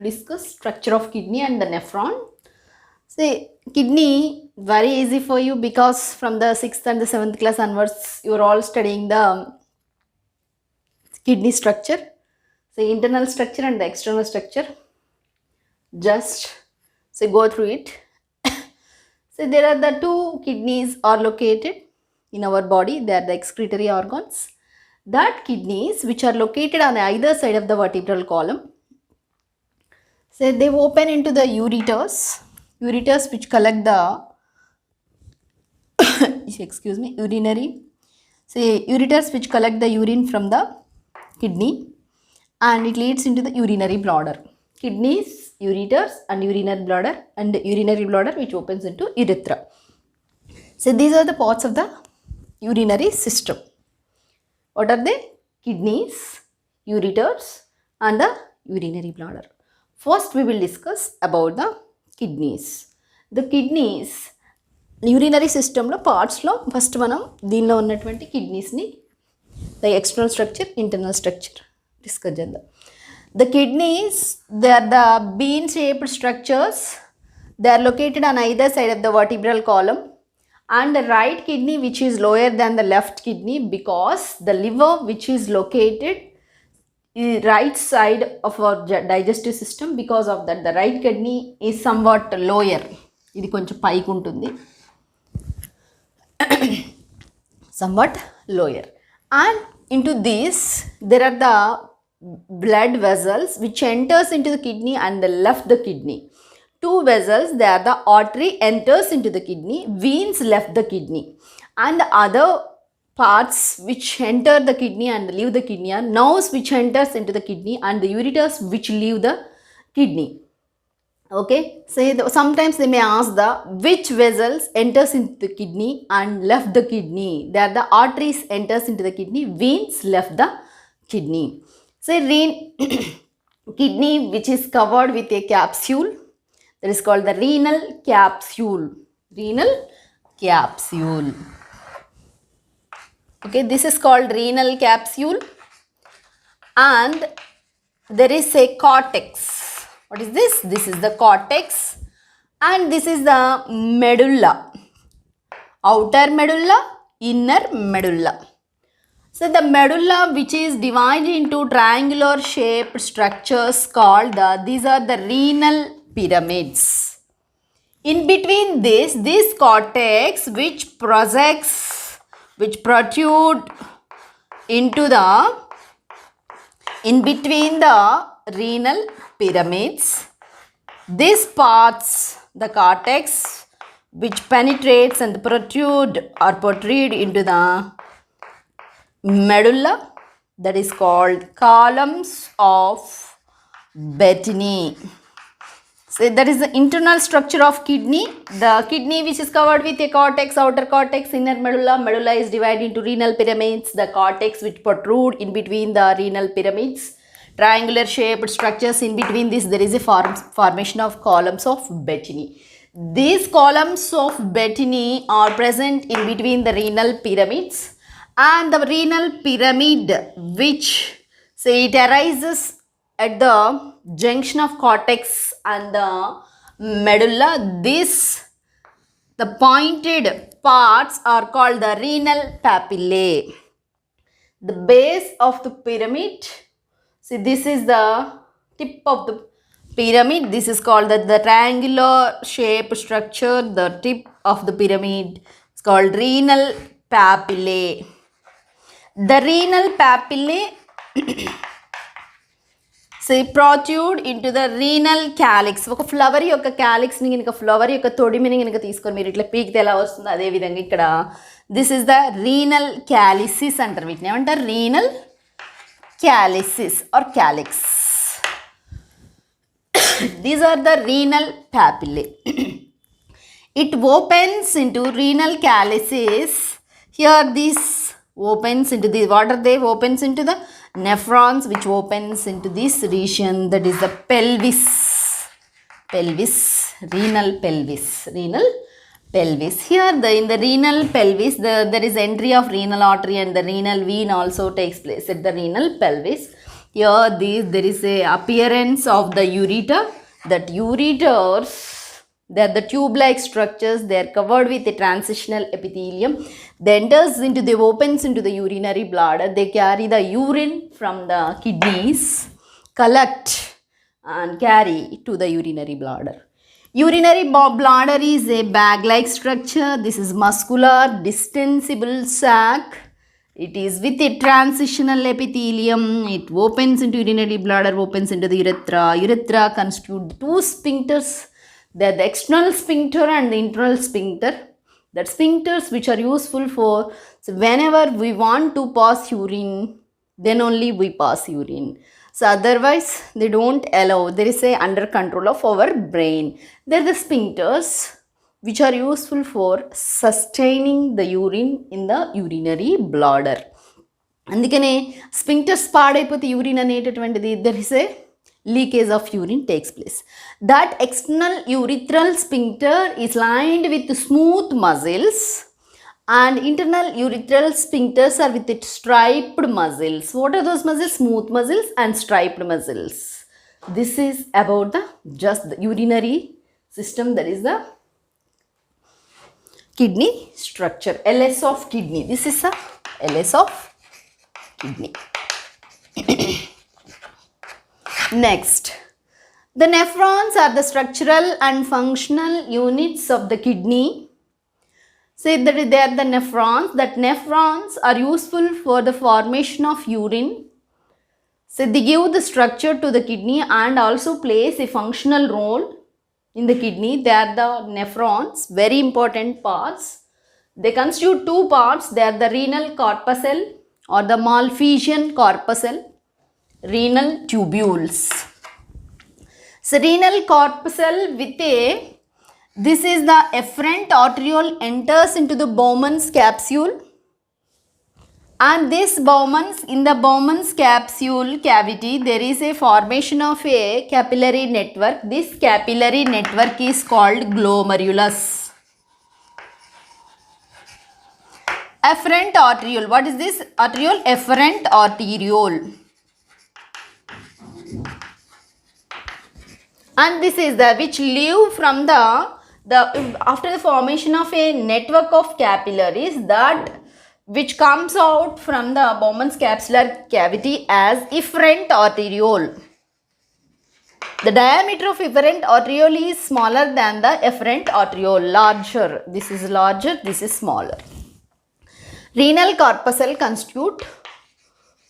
discuss structure of kidney and the nephron. See, kidney very easy for you because from the 6th and the 7th class onwards you are all studying the kidney structure. See, internal structure and the external structure. Just go through it. So there are the two kidneys are located in our body. They are the excretory organs. That kidneys which are located on either side of the vertebral column. So they open into the ureters which collect the urinary. Say ureters which collect the urine from the kidney and it leads into the urinary bladder. Kidneys, ureters and urinary bladder which opens into urethra. So these are the parts of the urinary system. What are they? Kidneys, ureters and the urinary bladder. First we will discuss about the kidneys. The kidneys, urinary system lo parts lo first manam deenlo unnatvanti kidneys ni the external structure, internal structure discuss chedam. The kidneys, they are the bean shaped structures. They are located on either side of the vertebral column, and the right kidney which is lower than the left kidney because the liver which is located right side of our digestive system, because of that the right kidney is somewhat lower. Idi koncham paiki untundi. Somewhat lower, and into this there are the blood vessels which enters into the kidney and left the kidney. Two vessels, they are the artery enters into the kidney, veins left the kidney, and the other parts which enter the kidney and leave the kidney are nerves which enters into the kidney and the ureters which leave the kidney. Okay, so sometimes they may ask which vessels enters into the kidney and left the kidney. They are the arteries enters into the kidney, veins left the kidney. So kidney which is covered with a capsule, that is called the renal capsule. Renal capsule. Okay, this is called renal capsule, and there is a cortex. What is this? This is the cortex, and this is the medulla. Outer medulla, inner medulla. So the medulla which is divided into triangular shaped structures called these are the renal pyramids. In between this cortex which protrude into the in between the renal pyramids, these parts, the cortex which penetrates and protrude into the medulla, that is called columns of Bettini. So that is the internal structure of kidney. The kidney which is covered with a cortex, outer cortex, inner medulla. Medulla is divided into renal pyramids. The cortex which protrude in between the renal pyramids. Triangular shaped structures, in between this there is a formation of columns of Bettini. These columns of Bettini are present in between the renal pyramids. And the renal pyramid which say it arises at the junction of cortex and the medulla, the pointed parts are called the renal papillae. The base of the pyramid, see this is the tip of the pyramid, this is called the triangular shape structure, the tip of the pyramid is called renal papillae. The renal papillae say protrude into the renal calyx. Oka flower yokka calyx ni ginaka flower yokka todimini ginaka teeskoni meer itla peekite ela vastundo ade vidhanga ikkada this is the renal calycis antaru vitni emantaru renal calycis or calyx. These are the renal papillae. It opens into renal calycis. Here this opens into the, what are they? Opens into the nephrons which opens into this region, that is the pelvis. Renal pelvis. Here in the renal pelvis there is entry of renal artery and the renal vein also takes place at the renal pelvis. Here there is a appearance of the ureter. That ureters, they are the tube-like structures. They are covered with a transitional epithelium. They opens into the urinary bladder. They carry the urine from the kidneys, collect and carry to the urinary bladder. Urinary bladder is a bag-like structure. This is muscular, distensible sac. It is with a transitional epithelium. It opens into urinary bladder, opens into the urethra. Urethra constitute two sphincters. They are the external sphincter and the internal sphincter. That sphincters which are useful for, so whenever we want to pass urine, then only we pass urine. So otherwise they don't allow. There is a under control of our brain. They are the sphincters which are useful for sustaining the urine in the urinary bladder. అందుకనే sphincters పాడైపోతే urine అనేటటువంటిది there is a leakage of urine takes place. That external urethral sphincter is lined with smooth muscles and internal urethral sphincters are with its striped muscles. What are those muscles? Smooth muscles and striped muscles. This is about the just the urinary system, that is the kidney structure. LS of kidney. This is a LS of kidney. Next, the nephrons are the structural and functional units of the kidney. Say that they are the nephrons. That nephrons are useful for the formation of urine. So they give the structure to the kidney and also plays a functional role in the kidney. They are the nephrons, very important parts. They constitute two parts. They are the renal corpuscle or the Malpighian corpuscle, renal tubules. So renal corpuscle with a, this is the efferent arteriole enters into the bowmans capsule, and this bowmans, in the bowmans capsule cavity there is a formation of a capillary network. This capillary network is called glomerulus. Efferent arteriole, what is this arteriole? Efferent arteriole. And this is the which live from the after the formation of a network of capillaries, that which comes out from the bowman's capsular cavity as efferent arteriole. The diameter of efferent arteriole is smaller than the efferent arteriole, larger. This is larger, this is smaller. Renal corpuscle constitute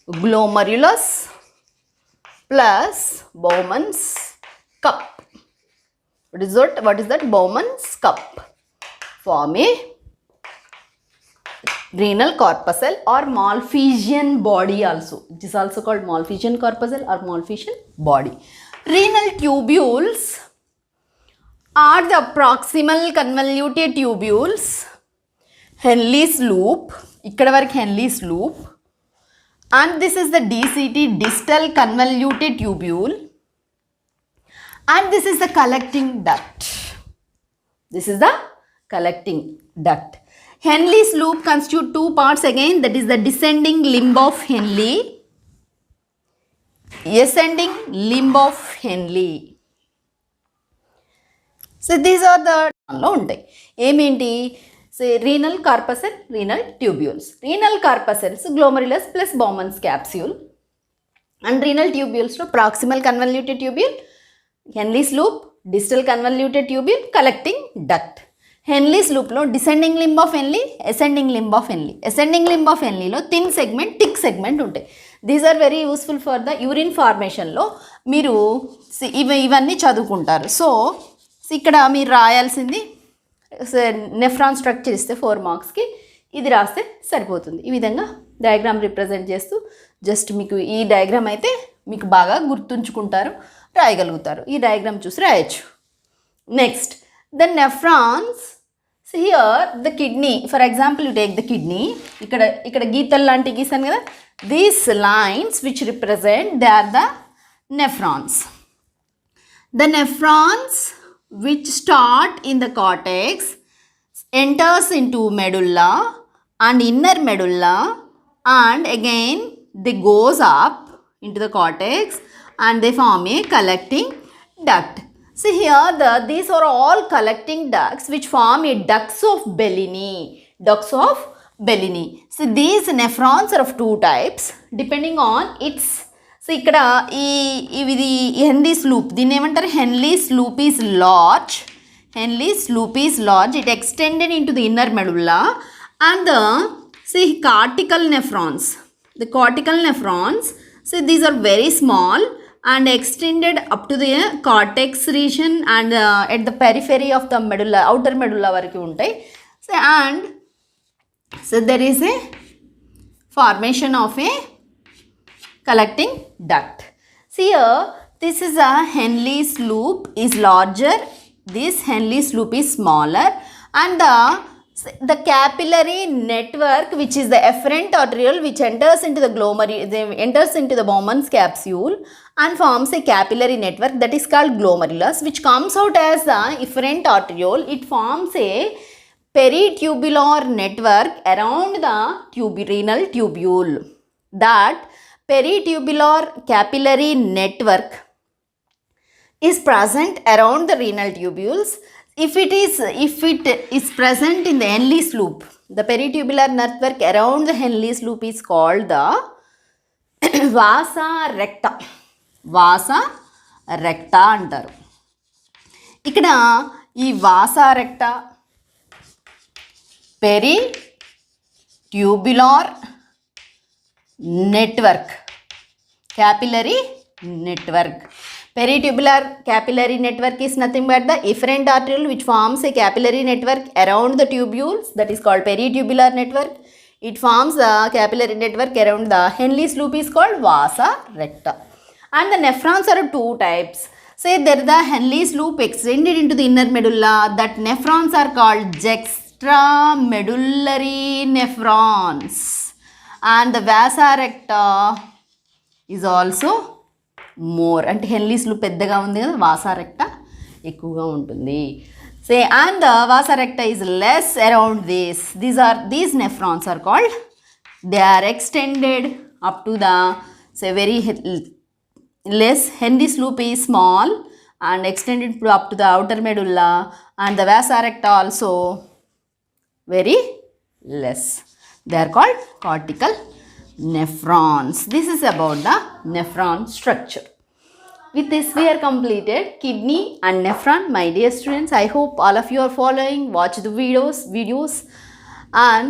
glomerulus plus bowman's cup. What is that? Bowman's cup form a renal corpuscle or Malpighian body also. It is also called Malpighian corpuscle or Malpighian body. Renal tubules are the proximal convoluted tubules. Henle's loop. ikkada varaku Henle's loop. And this is the DCT, distal convoluted tubule. And this is the collecting duct. This is the collecting duct. Henle's loop constitute two parts again, that is the descending limb of Henle, ascending limb of Henle. So these are the ఏమేంటి? Say renal corpuscle, renal tubules. Renal corpuscles glomerulus plus bowman's capsule, and renal tubules to proximal convoluted tubule, Henle's loop, distal convoluted tubule, collecting duct. Henle's loop lo descending limb of Henle, ascending limb of Henle. Ascending limb of Henle lo thin segment, thick segment ఉంటాయి. These are very useful for the urine formation లో మీరు ఇవన్నీ చదువుకుంటారు. So ఇక్కడ మీరు రాయాల్సింది nephron structure ఇస్తే 4 మార్క్స్కి ఇది రాస్తే సరిపోతుంది. ఈ విధంగా డయాగ్రామ్ రిప్రజెంట్ చేస్తూ జస్ట్ మీకు ఈ డయాగ్రామ్ అయితే మీకు బాగా గుర్తుంచుకుంటారు, రాయగలుగుతారు. ఈ డయాగ్రామ్ చూసి రాయొచ్చు. Next the nephrons. Here the kidney, for example you take the kidney. ఇక్కడ గీతలు లాంటి గీసాను కదా, these lines which represent they are the nephrons. The nephrons which start in the cortex enters into medulla and inner medulla, and again they goes up into the cortex and they form a collecting duct. See here, these are all collecting ducts which form a ducts of Bellini. Ducts of Bellini. See, these nephrons are of two types depending on its. So, ikkada ee Henle's loop. దీన్ని ఏమంటారు? Henle's loop is large. Henle's loop is large. It extended into the inner medulla and the cortical nephrons. The cortical nephrons, see, these are very small and extended up to the cortex region and at the periphery of the medulla, outer medulla varaku untai. So there is a formation of a collecting duct. See here, this is a Henle's loop is larger, this Henle's loop is smaller, and the capillary network, which is the efferent arteriole which enters into the enters into the bowmans capsule and forms a capillary network, that is called glomerulus, which comes out as the efferent arteriole. It forms a peritubular network around the renal tubule. That peritubular capillary network is present around the renal tubules. If it is present in the Henle's loop, the peritubular network around the Henle's loop is called the Vasa recta. Vasa recta antaru. Ikkada ee Vasa recta peritubular network, capillary network. Peritubular capillary network is nothing but the efferent arteriole which forms a capillary network around the tubules, that is called peritubular network. It forms the capillary network around the Henle's loop is called Vasa recta. And the nephrons are two types. Say there the Henle's loop extended into the inner medulla, that nephrons are called juxtamedullary nephrons. And the Vasa recta is also more. అంటే Henle's loop పెద్దగా ఉంది కదా, Vasa recta ఎక్కువగా ఉంటుంది. Say, and the Vasa recta is less around this. These nephrons are called, they are extended up to the, say, very less. Henle's loop is small and extended up to the outer medulla, and the Vasa recta also very less. They are called cortical nephrons. This is about the nephron structure. With this we are completed kidney and nephron. My dear students, I hope all of you are following. Watch the videos and